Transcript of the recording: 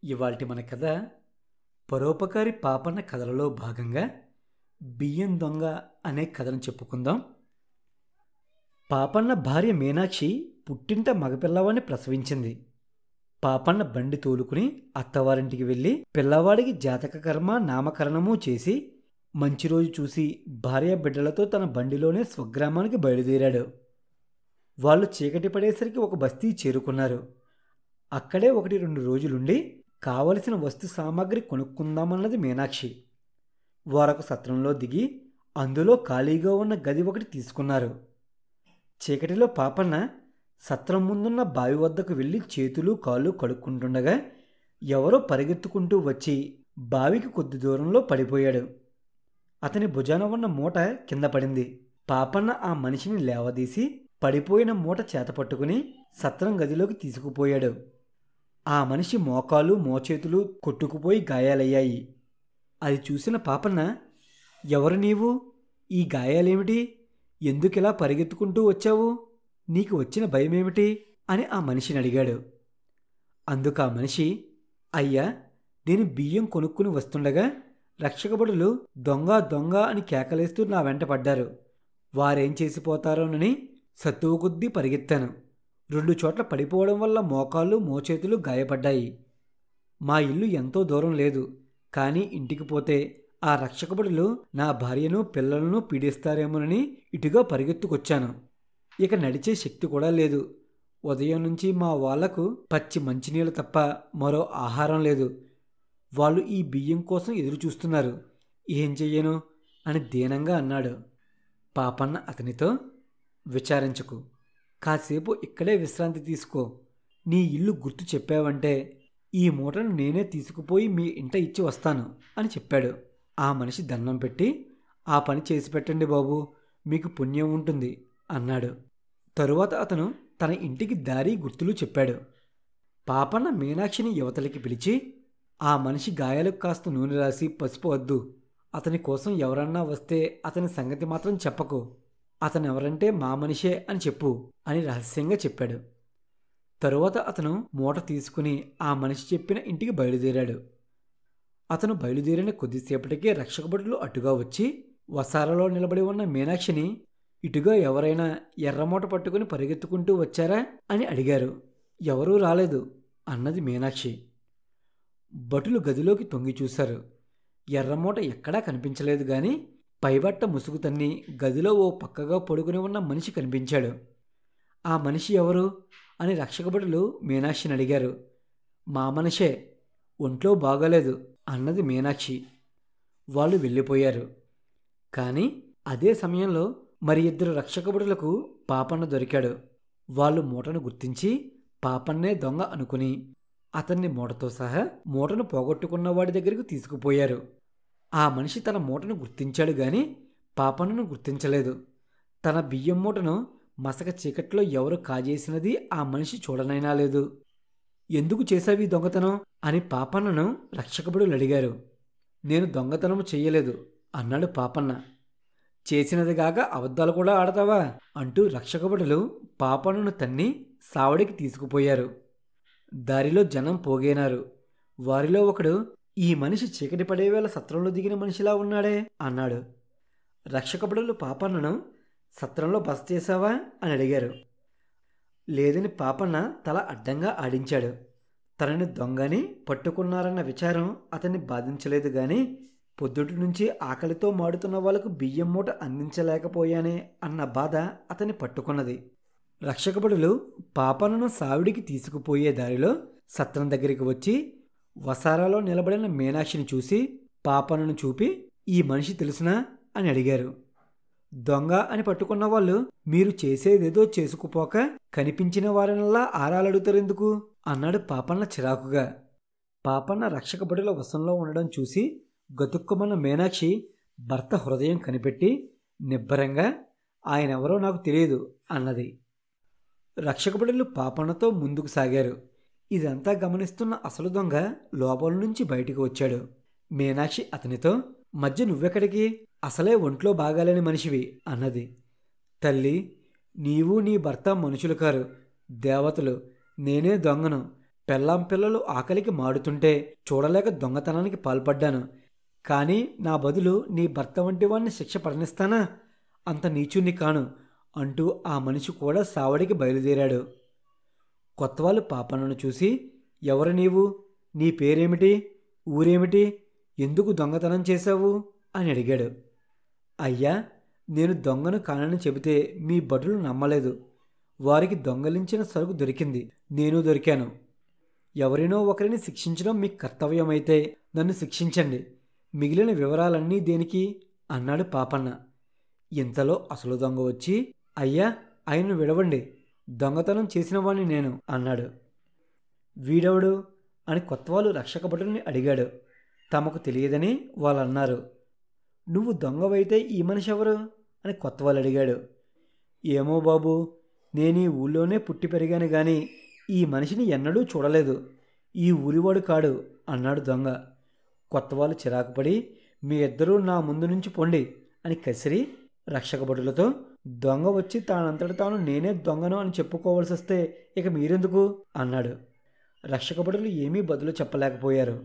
ఇవాల్టి మన కథ పరోపకారి పాపన్న కథలలో భాగంగా బియ్యం దొంగ అనే కథను చెప్పుకుందాం. పాపన్న భార్య మీనాక్షి పుట్టింట మగపిల్లవాడిని ప్రసవించింది. పాపన్న బండి తోలుకుని అత్తవారింటికి వెళ్ళి పిల్లవాడికి జాతక కర్మ నామకరణము చేసి మంచి రోజు చూసి భార్య బిడ్డలతో తన బండిలోనే స్వగ్రామానికి బయలుదేరాడు. వాళ్ళు చీకటి పడేసరికి ఒక బస్తీ చేరుకున్నారు. అక్కడే 1-2 రోజులుండి కావలసిన వస్తు సామాగ్రి కొనుక్కుందామన్నది మీనాక్షి. వారొక సత్రంలో దిగి అందులో ఖాళీగా ఉన్న గది ఒకటి తీసుకున్నారు. చీకటిలో పాపన్న సత్రం ముందున్న బావి వద్దకు వెళ్ళి చేతులు కాళ్ళు కడుక్కుంటుండగా ఎవరో పరిగెత్తుకుంటూ వచ్చి బావికి కొద్ది దూరంలో పడిపోయాడు. అతని భుజాన ఉన్న మూట కింద పడింది. పాపన్న ఆ మనిషిని లేవదీసి పడిపోయిన మూట చేతపట్టుకుని సత్రం గదిలోకి తీసుకుపోయాడు. ఆ మనిషి మోకాలు మోచేతులు కొట్టుకుపోయి గాయాలయ్యాయి. అది చూసిన పాపన్న, ఎవరు నీవు? ఈ గాయాలేమిటి? ఎందుకిలా పరిగెత్తుకుంటూ వచ్చావు? నీకు వచ్చిన భయమేమిటి అని ఆ మనిషిని అడిగాడు. అందుకు ఆ మనిషి, అయ్యా, నేను బియ్యం కొనుక్కుని వస్తుండగా రక్షకబడులు దొంగ దొంగ అని కేకలేస్తూ నా వెంట పడ్డారు. వారేం చేసిపోతారోనని సత్తువ కొద్దీ పరిగెత్తాను. 2 చోట్ల పడిపోవడం వల్ల మోకాళ్ళు మోచేతులు గాయపడ్డాయి. మా ఇల్లు ఎంతో దూరం లేదు, కానీ ఇంటికి పోతే ఆ రక్షకబడులు నా భార్యను పిల్లలను పీడిస్తారేమోనని ఇటుగా పరిగెత్తుకొచ్చాను. ఇక నడిచే శక్తి కూడా లేదు. ఉదయం నుంచి మా వాళ్లకు పచ్చి మంచినీళ్ళు తప్ప మరో ఆహారం లేదు. వాళ్ళు ఈ బియ్యం కోసం ఎదురు చూస్తున్నారు. ఏం చెయ్యను అని దీనంగా అన్నాడు. పాపన్న అతనితో, విచారించకు, కాసేపు ఇక్కడే విశ్రాంతి తీసుకో. నీ ఇల్లు గుర్తు చెప్పావంటే ఈ మూటను నేనే తీసుకుపోయి మీ ఇంట ఇచ్చి వస్తాను అని చెప్పాడు. ఆ మనిషి దండం పెట్టి, ఆ పని చేసి పెట్టండి బాబు, మీకు పుణ్యం ఉంటుంది అన్నాడు. తరువాత అతను తన ఇంటికి దారి గుర్తులు చెప్పాడు. పాపన్న మీనాక్షిని యువతలకి పిలిచి, ఆ మనిషి గాయాలకు కాస్త నూనె రాసి పసుపు వద్దు. అతని కోసం ఎవరన్నా వస్తే అతని సంగతి మాత్రం చెప్పకు. అతనెవరంటే మా మనిషే అని చెప్పు అని రహస్యంగా చెప్పాడు. తరువాత అతను మూట తీసుకుని ఆ మనిషి చెప్పిన ఇంటికి బయలుదేరాడు. అతను బయలుదేరిన కొద్దిసేపటికే రక్షకభటులు అటుగా వచ్చి వసారాలో నిలబడి ఉన్న మీనాక్షిని, ఇటుగా ఎవరైనా ఎర్రమూట పట్టుకుని పరిగెత్తుకుంటూ వచ్చారా అని అడిగారు. ఎవరూ రాలేదు అన్నది మీనాక్షి. భటులు గదిలోకి తొంగి చూశారు. ఎర్రమూట ఎక్కడా కనిపించలేదు గాని పైబట్ట ముసుగు తన్ని గదిలో ఓ పక్కగా పడుకుని ఉన్న మనిషి కనిపించాడు. ఆ మనిషి ఎవరు అని రక్షకభటులు మీనాక్షిని అడిగారు. మా మనిషే, ఒంట్లో బాగోలేదు అన్నది మీనాక్షి. వాళ్ళు వెళ్ళిపోయారు. కానీ అదే సమయంలో మరి 2 రక్షకభటులకు పాపన్న దొరికాడు. వాళ్ళు మూటను గుర్తించి పాపన్నే దొంగ అనుకుని అతన్ని మూటతో సహా మూటను పోగొట్టుకున్నవాడి దగ్గరకు తీసుకుపోయారు. ఆ మనిషి తన మూటను గుర్తించాడు గాని పాపన్నను గుర్తించలేదు. తన బియ్యం మూటను మసక చీకట్లో ఎవరు కాజేసినది ఆ మనిషి చూడనైనా లేదు. ఎందుకు చేశావి దొంగతనం అని పాపన్నను రక్షకభటులు అడిగారు. నేను దొంగతనము చెయ్యలేదు అన్నాడు పాపన్న. చేసినదిగాక అబద్ధాలు కూడా ఆడతావా అంటూ రక్షకభటులు పాపన్నను తన్ని సావడికి తీసుకుపోయారు. దారిలో జనం పోగేనారు. వారిలో ఒకడు, ఈ మనిషి చీకటి పడేవేళ సత్రంలో దిగిన మనిషిలా ఉన్నాడే అన్నాడు. రక్షకభటులు పాపన్నను, సత్రంలో బస చేశావా అని అడిగారు. లేదని పాపన్న తల అడ్డంగా ఆడించాడు. తనని దొంగని పట్టుకున్నారన్న విచారం అతన్ని బాధించలేదు గాని పొద్దుటి నుంచి ఆకలితో మాడుతున్న వాళ్లకు బియ్యం మూట అందించలేకపోయానే అన్న బాధ అతన్ని పట్టుకున్నది. రక్షకభటులు పాపన్నను సావిడికి తీసుకుపోయే దారిలో సత్రం దగ్గరికి వచ్చి వసారాలో నిలబడిన మీనాక్షిని చూసి పాపన్నను చూపి, ఈ మనిషి తెలుసునా అని అడిగారు. దొంగ అని పట్టుకున్న వాళ్ళు, మీరు చేసేదేదో చేసుకుపోక కనిపించిన వారినల్లా ఆరాలడుగుతారెందుకు అన్నాడు పాపన్న చిరాకుగా. పాపన్న రక్షకభటుల వశంలో ఉండడం చూసి గతుక్కుమన్న మీనాక్షి భర్త హృదయం కనిపెట్టి నిబ్బరంగా, ఆయనెవరో నాకు తెలియదు అన్నది. రక్షకభటులు పాపన్నతో ముందుకు సాగారు. ఇదంతా గమనిస్తున్న అసలు దొంగ లోపల నుంచి బయటికి వచ్చాడు. మీనాక్షి అతనితో, మధ్య నువ్వెక్కడికి? అసలే ఒంట్లో బాగాలేని మనిషివి అన్నది. తల్లి, నీవు నీ భర్త మనుషులు కారు, దేవతలు. నేనే దొంగను. పెళ్ళాం పిల్లలు ఆకలికి మాడుతుంటే చూడలేక దొంగతనానికి పాల్పడ్డాను. కానీ నా బదులు నీ భర్త వంటి వాణ్ణి శిక్ష పడనిస్తానా? అంత నీచుణ్ణి కాను అంటూ ఆ మనిషి కూడా సావడికి బయలుదేరాడు. కొత్తవాళ్ళు పాపన్నను చూసి, ఎవరు నీవు? నీ పేరేమిటి? ఊరేమిటి? ఎందుకు దొంగతనం చేశావు అని అడిగాడు. అయ్యా, నేను దొంగను కానని చెబితే మీ భటులు నమ్మలేదు. వారికి దొంగలించిన సరుకు దొరికింది, నేను దొరికాను. ఎవరినో ఒకరిని శిక్షించడం మీ కర్తవ్యమైతే నన్ను శిక్షించండి. మిగిలిన వివరాలన్నీ దేనికి అన్నాడు పాపన్న. ఇంతలో అసలు దొంగ వచ్చి, అయ్యా, ఆయన్ను విడవండి, దొంగతనం చేసిన వాణ్ణి నేను అన్నాడు. వీడెవడు అని కొత్తవాళ్ళు రక్షక భటుల్ని అడిగాడు. తమకు తెలియదని వాళ్ళు అన్నారు. నువ్వు దొంగవైతే ఈ మనిషి ఎవరు అని కొత్తవాళ్ళు అడిగాడు. ఏమో బాబు, నేను ఈ ఊళ్ళోనే పుట్టి పెరిగాను గాని ఈ మనిషిని ఎన్నడూ చూడలేదు. ఈ ఊరివాడు కాడు అన్నాడు దొంగ. కొత్తవాళ్ళు చిరాకుపడి, మీ ఇద్దరూ నా ముందు నుంచి పొండి అని కసిరి రక్షక భటులతో, దొంగ వచ్చి తానంతట తాను నేనే దొంగను అని చెప్పుకోవాల్సి వస్తే ఇక మీరెందుకు అన్నాడు. రక్షక భటులు ఏమీ బదులు చెప్పలేకపోయారు.